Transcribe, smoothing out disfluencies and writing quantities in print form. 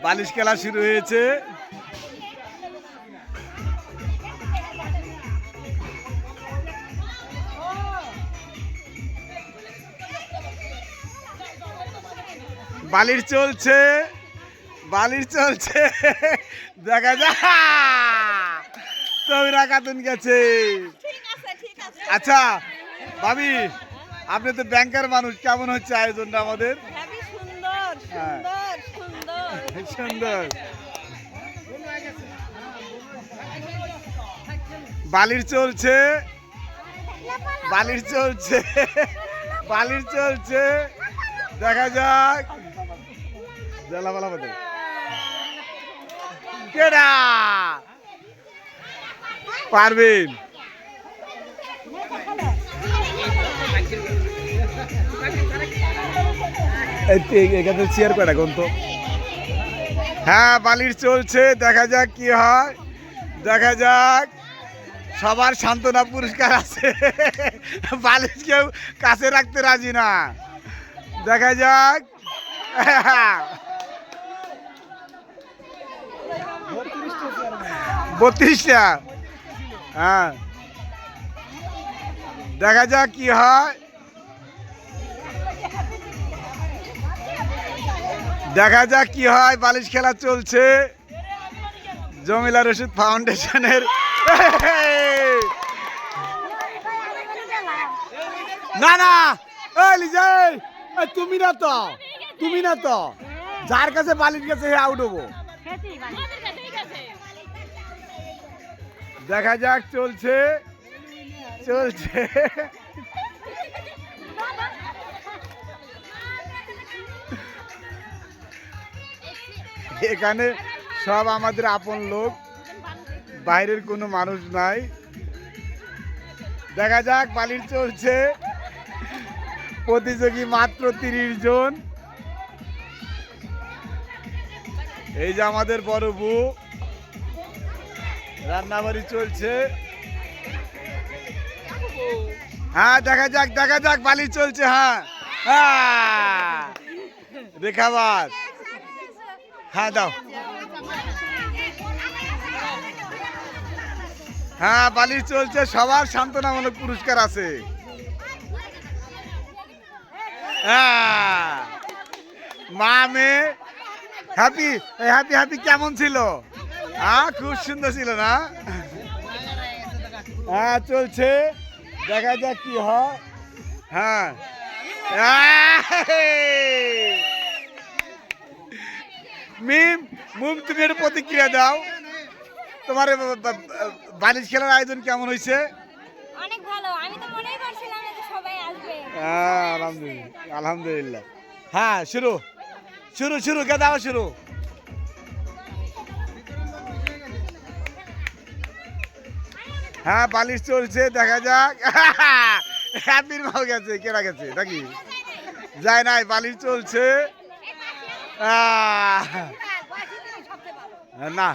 বালিশ খেলা শুরু হয়েছে। বালিশ চলছে, বালিশ চলছে, দেখা যা তবিরা খাতুন গেছে। আচ্ছা ভাবি, আপনি তো ব্যাংকার মানুষ, কেমন হচ্ছে আয়োজনটা আমাদের? সুন্দর। বালির চলছে, বালির চলছে, বালির চলছে, দেখা যাক। জ্বালাপালা বলে কেডা পারবেন? এখানে চেয়ার কয়টা কোন তো? হ্যাঁ, বালির চলছে, দেখা যাক কি হয়, দেখা যাক। সবার সান্ত্বনা পুরস্কার আছে, বালিশ কেউ কাছে রাখতে রাজি না, দেখা যাক। 32টা, হ্যাঁ, দেখা যাক কি হয়, দেখা যাক কি হয়। বালিশ খেলা চলছে জমিলা রশিদ ফাউন্ডেশনের। না না, তুমি না তো, তুমি না তো, যার কাছে বালিশ গেছে হে আউট হবো। দেখা যাক, চলছে চলছে। এখানে সব আমাদের আপন লোক, বাইরের কোনো মানুষ নাই। দেখা যাক, বালির চলছে, প্রতিযোগী মাত্র 30 জন। এই যে আমাদের বড় বউ, রান্নাবাড়ি চলছে। হ্যাঁ, দেখা যাক, দেখা যাক, বালি চলছে। হ্যাঁ, রেখাবার, হ্যাঁ দাও। হ্যাঁ, বালি চলছে, সবার সান্ত্বনামূলক পুরস্কার আছে। হ্যাঁ, মা মেয়ে হ্যাপি হ্যাপি হ্যাপি। কেমন ছিল? হ্যাঁ, খুব সুন্দর ছিল না? হ্যাঁ, চলছে, দেখা যাক কি হয়। হ্যাঁ, মিম মুম, তুমি এর প্রতিক্রিয়া দাও। তোমার বালিশ খেলার আয়োজন কেমন হয়েছে? অনেক ভালো, আমি তো মনেই করছিলাম যে সবাই আসবে। আলহামদুলিল্লাহ, আলহামদুলিল্লাহ। হ্যাঁ, শুরু শুরু শুরু, কে দাও শুরু। হ্যাঁ, বালিশ চলছে, দেখা যাক। হ্যাপির মাও গেছে, কেনা গেছে নাকি? যায় নাই, বালিশ চলছে। না।